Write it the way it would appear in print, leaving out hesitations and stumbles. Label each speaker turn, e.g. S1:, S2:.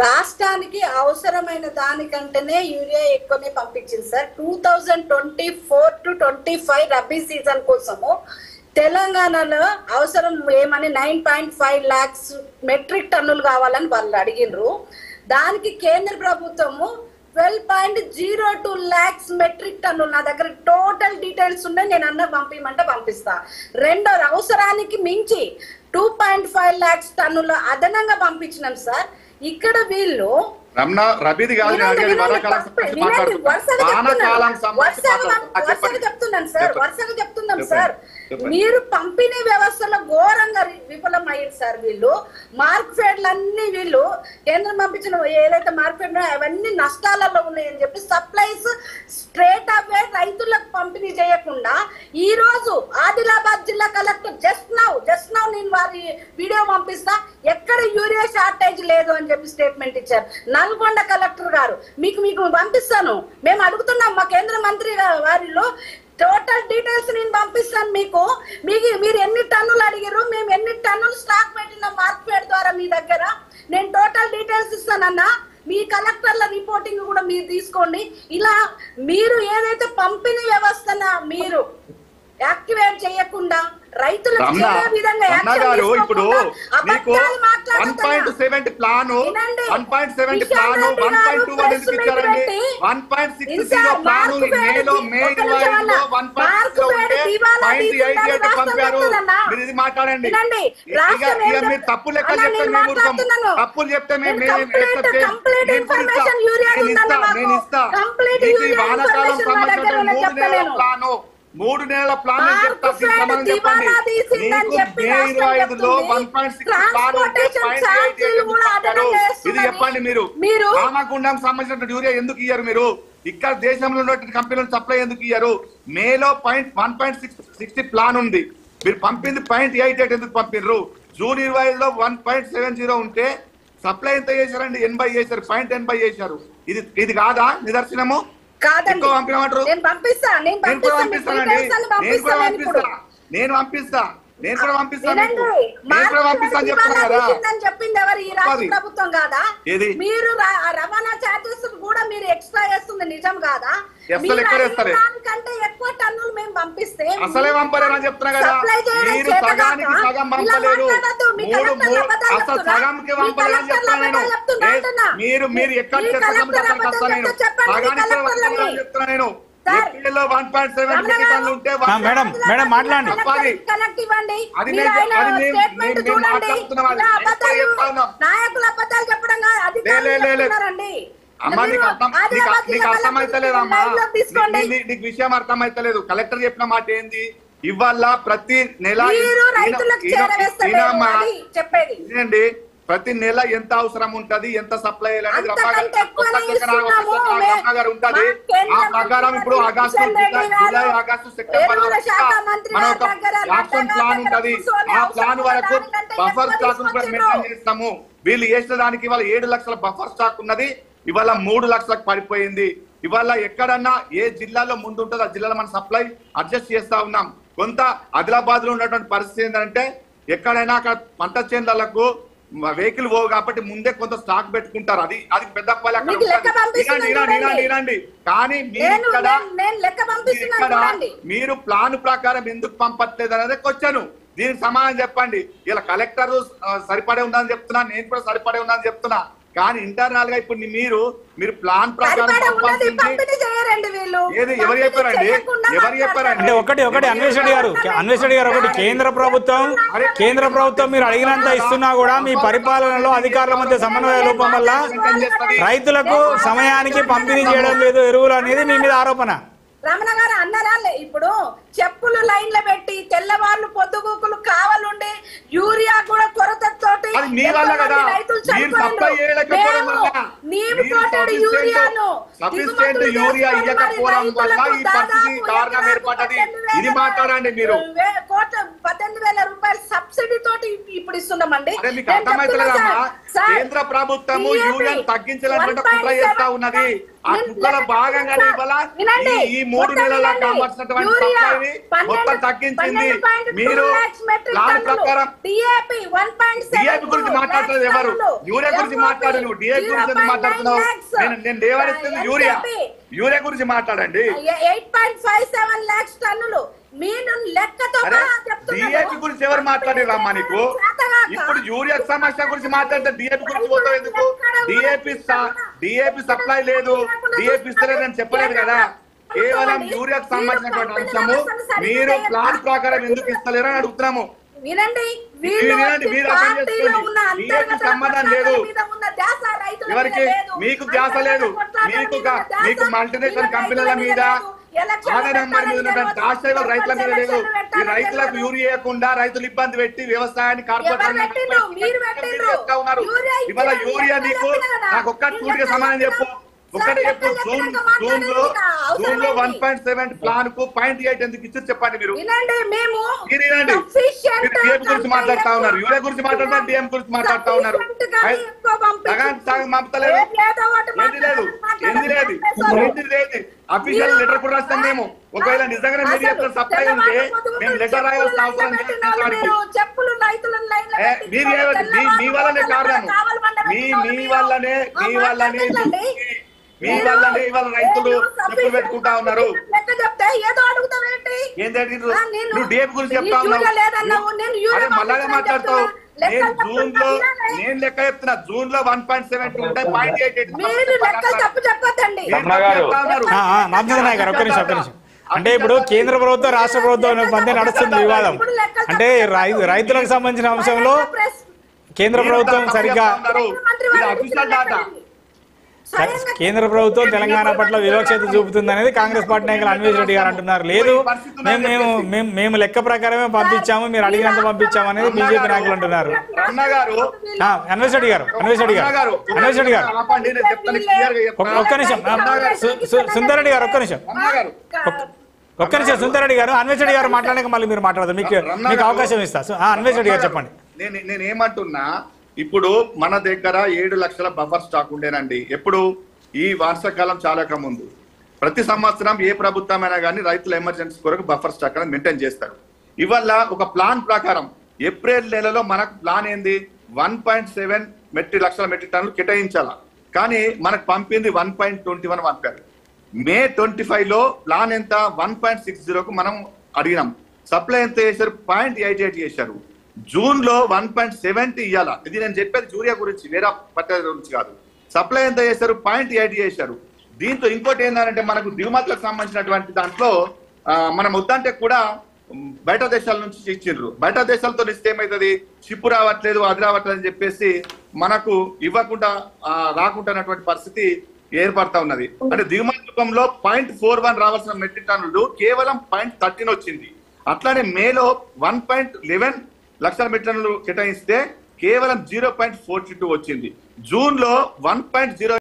S1: రాష్ట్రానికి అవసరమైన దానికంటేనే యూరియా ఎక్కువనే పంపించింది సార్. 2024 to 25 రబీ సీజన్ కోసము తెలంగాణలో అవసరం ఏమని 9.5 lakhs మెట్రిక్ టన్నులు కావాలని వాళ్ళు అడిగినరు. దానికి కేంద్ర ప్రభుత్వము 12.02 lakhs మెట్రిక్ టన్నులు, నా దగ్గర టోటల్ డీటెయిల్స్ ఉన్నాయి, నేను అన్న పంపించమంటే పంపిస్తా. రెండో అవసరానికి మించి 2.5 lakhs టన్నులు అదనంగా పంపించినాం సార్. ఇక్కడ వీళ్ళు చెప్తున్నాం సార్, మీరు పంపిణీ వ్యవస్థలో ఘోరంగా విఫలం అయ్యారు సార్. వీళ్ళు మార్కెట్లన్నీ వీళ్ళు కేంద్రం పంపించిన ఏదైతే మార్కెట్ అవన్నీ నష్టాలలో ఉన్నాయని చెప్పి సప్లైస్ స్ట్రేట్ అవే రైతులకు పంపిణీ చేయకుండా ఈ రోజు ఆదిలాబాద్ జిల్లా కలెక్టర్ జస్ట్ నౌ నేను వారి వీడియో పంపిస్తా, ఎక్కడ యూరియా షార్టేజ్ లేదు అని చెప్పి స్టేట్మెంట్ ఇచ్చారు. నల్గొండ కలెక్టర్ గారు మీకు పంపిస్తాను, మేము అడుగుతున్నాం మా కేంద్ర మంత్రి వారిలో టోటల్ డీటెయిల్స్ నేను పంపిస్తాను మీకు మీరు ఎన్ని టన్నులు అడిగారు, మేము ఎన్ని టన్నులు స్టాక్ పెట్టిన మార్కెట్ ద్వారా మీ దగ్గర నేను టోటల్ డీటెయిల్స్ ఇస్తానన్నా. మీ కలెక్టర్ల రిపోర్టింగ్ కూడా మీరు తీసుకోండి. ఇలా మీరు ఏదైతే పంపిణీ వ్యవస్థన మీరు యాక్టివేట్ చేయకుండా రైతులకు విధంగా
S2: ఇప్పుడు మీకు 1.7 ప్లాన్ 1.7 ప్లాన్ 1.2 ఇచ్చారండి. 1.60 ప్లాన్ మే 25లో 1.88 పంపారు. మీరు ఇది మాట్లాడండి. మీరు తప్పు లెక్క చెప్తే మేము తప్పులు చెప్తే నేను ఇస్తా. వానాకాలం సంబంధించిన 3 నెలల ప్లాను 3 నెలల ప్లాన్ చెప్పండి. మే 25లో 1.6 ప్లాన్ ఇది చెప్పండి. మీరు రామగుండం సంబంధించిన యూరియా ఎందుకు ఇయ్యారు? మీరు ఇక్కడ దేశంలో ఉన్న కంపెనీలను సప్లై ఎందుకు ఇయ్యారు? మేలో 1.60 ప్లాన్ ఉంది, మీరు పంపింది 0.88 ఎందుకు పంపిర్రు? జూన్ 20లో 1.70 ఉంటే సప్లై ఎంత చేశారండి? 80 చేశారు, 0.80 చేశారు. ఇది కాదా నిదర్శనము? నేను పంపిస్తానండి, నేను పంపిస్తా
S1: చెప్పింది ఎవరు? ఈ రాష్ట్ర ప్రభుత్వం కాదా? మీరు రవాణా చార్జెస్ కూడా మీరు ఎక్స్ట్రా చేస్తుంది నిజం కాదా? కంటే ఎక్కువ టన్నులు మేము పంపిస్తే
S2: అసలే పంపలేరని చెప్తున్నా కదా. మీరు సగానికి సగం పంపలేరు, అసలు సగంకి పంపలేరని చెప్తున్నా. మీరు ఎక్కడ చెప్తున్నా నేను ఏప్రిల్లో 1.7 ఉంటే
S3: మేడం మాట్లాడండి.
S2: అమ్మా నీకు అర్థమైతలేదమ్మా, నీకు విషయం అర్థమైతలేదు. కలెక్టర్ చెప్పిన మాట ఏంది? ఇవాళ ప్రతి నెల ప్రతి నెల ఎంత అవసరం ఉంటది, ఎంత సప్లై అనేది గారు ఉంటది. ఆ ప్రకారం ఇప్పుడు ఆగస్టు, జూలై, ఆగస్టు, సెప్టెంబర్ మన ఒక యాక్షన్ ప్లాన్ ఉంటది. ఆ ప్లాన్ వరకు బఫర్ స్టాక్ మెయింటైన్ చేస్తాము. వీళ్ళు చేసిన దానికి ఇవాళ 7 లక్షల బఫర్ స్టాక్ ఉన్నది, ఇవాళ 3 లక్షలకు పడిపోయింది. ఇవాళ ఎక్కడన్నా ఏ జిల్లాలో ముందు ఉంటుందో ఆ జిల్లాలో మనం సప్లై అడ్జస్ట్ చేస్తా ఉన్నాం. కొంత ఆదిలాబాద్ లో ఉన్నటువంటి పరిస్థితి ఏంటంటే ఎక్కడైనా అక్కడ పంట చేనులకు వెహికల్ పోవు కాబట్టి ముందే కొంత స్టాక్ పెట్టుకుంటారు. అది పెద్దపల్లి అక్కడ వినండి. కానీ మీరు ప్లాన్ ప్రకారం ఎందుకు పంపట్లేదు అనేది క్వశ్చన్. దీనికి సమాధానం చెప్పండి. ఇలా కలెక్టర్ సరిపడే ఉందని చెప్తున్నా, నేను కూడా సరిపడే ఉందని చెప్తున్నా. కానీ ఇంటర్నల్ గా ఇప్పుడు మీరు ప్లాన్ ప్రకారం ఎవరు చెప్పారండి?
S3: అంటే ఒకటి అన్వేషణ గారు ఒకటి కేంద్ర ప్రభుత్వం మీరు అడిగినంత ఇస్తున్నా కూడా మీ పరిపాలనలో అధికారుల మధ్య సమన్వయ లోపం వల్ల రైతులకు సమయానికి పంపిణీ చేయడం లేదు ఎరువులు అనేది మీ మీద ఆరోపణ.
S1: రమణ గారు అన్నారా? ఇప్పుడు చెప్పులు లైన్లో పెట్టి తెల్లవాళ్ళు పొద్దుగూకులు కావాలండి, యూరియా కూడా కొరతతోటి రైతులు
S2: యూరియా ఇవ్వకపోవడం వల్ల ఈ పరిస్థితి కారణం ఏర్పడ్డది. ఇది మాట్లాడండి. మీరు
S1: 18,000 రూపాయల సబ్సిడీ తోటి ఈ ఇప్పుడు ఇస్తున్నామండి.
S2: అదే మీకు అర్థమైతలేదమ్మా, కేంద్ర ప్రభుత్వము యూరియన్ తగ్గించాలంటే కుట్ర చేస్తా ఉన్నది. ఆ కుట్రలో భాగంగానే ఇవాళ ఈ 3 నెలల కావాల్సినటువంటి సప్లైని మొత్తం తగ్గించింది. మీరు ప్లాన్ ప్రకారం డిఏపి గురించి మాట్లాడలేదు ఎవరు, యూరియా గురించి మాట్లాడు. నువ్వు డిఏపి గురించి మాట్లాడుతున్నావు, నేను లేవనిస్తుంది యూరియా గురించి మాట్లాడండి.
S1: 8.57 lakhs టన్నులు మీరు లెక్కతో
S2: డిఏపి గురించి ఎవరు మాట్లాడారమ్మా నీకు? ఇప్పుడు యూరియా సమస్య గురించి మాట్లాడితే డిఏపి గురించి పోతావు ఎందుకు? డిఏపి సప్లై లేదు, డిఏపి ఇస్తలేదని చెప్పలేదు కదా. కేవలం యూరియాకు సంబంధించినటువంటి అంశము మీరు ప్లాన్ ప్రకారం ఎందుకు ఇస్తలేరు అని అడుగుతున్నాము.
S1: వినండి,
S2: మీరు అర్థం చేసుకోండి. డిఏపి సంబంధం లేదు ఎవరికి, మీకు ధ్యాస లేదు. మీకు మల్టీనేషనల్ కంపెనీల మీద ఆధారం మీద రైతుల మీద లేదు. ఈ రైతులకు యూరియా ఇవ్వకుండా రైతులు ఇబ్బంది పెట్టి వ్యవసాయాన్ని ఉన్నారు. ఇవాళ యూరియా నీకు నాకు ఒక్కటి సూటిగా సమాధానం చెప్పు, ఒకటి చెప్పు. జూన్ లో 1.7 ప్లాన్ కు 0.8 ఎందుకు ఇచ్చారు చెప్పండి. మీరు డిఎం గురించి మాట్లాడుతా ఉన్నారు, యూరియా గురించి మాట్లాడుతున్నారు, డిఎం గురించి మాట్లాడుతా ఉన్నారు. పంపలేదు, ఏంది లేదు. అఫీషియల్ లెటర్ కూడా రాస్తాం మేము. ఒకవేళ నిజంగానే మీరు చెప్పిన సప్లై ఉంటే మేము లెటర్ రాయాల్సిన అవసరం లేదు. మీ వల్లనే కారణం, మీ వల్లనే ఇవాళ రైతులు చెప్పులు పెట్టుకుంటా ఉన్నారు. ఏంటంటే నువ్వు డిఏపి గురించి చెప్తా ఉన్నావు, అదే మళ్ళానే మాట్లాడతావు. నేను లెక్క చెప్తున్నా, జూన్ లో 1.7 ఉంటాయి, 0.8
S3: అంటే ఇప్పుడు కేంద్ర ప్రభుత్వం రాష్ట్ర ప్రభుత్వం మధ్య నడుస్తుంది వివాదం. అంటే రైతులకు సంబంధించిన అంశంలో కేంద్ర ప్రభుత్వం సరిగ్గా కేంద్ర ప్రభుత్వం తెలంగాణ పట్ల వివక్షత చూపుతుంది అనేది కాంగ్రెస్ పార్టీ నాయకులు అన్వేష్ రెడ్డి గారు అంటున్నారు. లేదు మేము లెక్క ప్రకారమే పంపించాము, మీరు అడిగినంత పంపించాము అనేది బీజేపీ నాయకులు అంటున్నారు. అన్వేష్ రెడ్డి గారు ఒక్క నిమిషం, సుందర్ రెడ్డి గారు ఒక్క నిమిషం సుందర్ రెడ్డి గారు అన్వేష్ రెడ్డి గారు మాట్లాడాక మళ్ళీ మీరు మాట్లాడతారు, మీకు అవకాశం ఇస్తా. అన్వేష్ రెడ్డి గారు చెప్పండి.
S2: నేనేమంటున్నా, ఇప్పుడు మన దగ్గర 7 లక్షల బఫర్ స్టాక్ ఉండేనండి. ఎప్పుడు ఈ వర్షాకాలం చాలాక ముందు ప్రతి సంవత్సరం ఏ ప్రభుత్వమైనా కానీ రైతుల ఎమర్జెన్సీ కొరకు బఫర్ స్టాక్ అనేది మెయింటైన్ చేస్తారు. ఇవాళ ఒక ప్లాన్ ప్రకారం ఏప్రిల్ నెలలో మనకు ప్లాన్ ఏంది, 1.7 లక్షల మెట్రిక్ టన్నులు కేటాయించాల. కానీ మనకు పంపింది 1.21 పంపారు. మే 25లో ప్లాన్ ఎంత 1.60కు మనం అడిగినాం. సప్లై ఎంత చేశారు, 0.88 చేశారు. జూన్ లో 1.70 ఇవ్వాల. ఇది నేను చెప్పేది యూరియా గురించి, వేరే పట్ల గురించి కాదు. సప్లై ఎంత చేశారు, 0.8 చేశారు. దీంతో ఇంకోటి ఏంటంటే మనకు దిగుమతులకు సంబంధించినటువంటి దాంట్లో మనం వద్దంటే కూడా బయట దేశాల నుంచి ఇచ్చిండ్రు. బయట దేశాలతో ఇస్తే ఏమవుతుంది, షిప్ రావట్లేదు, అది రావట్లేదు అని చెప్పేసి మనకు ఇవ్వకుండా రాకుండానటువంటి పరిస్థితి ఏర్పడతా ఉన్నది. అంటే దిగుమతి రూపంలో 0.41 రావాల్సిన మెట్రిక్ టన్నులు కేవలం 0.13 వచ్చింది. అట్లానే మేలో 1.11 లక్షల మెట్రిక్ టన్నులు కేటాయిస్తే కేవలం 0.42 వచ్చింది. జూన్ లో 1.0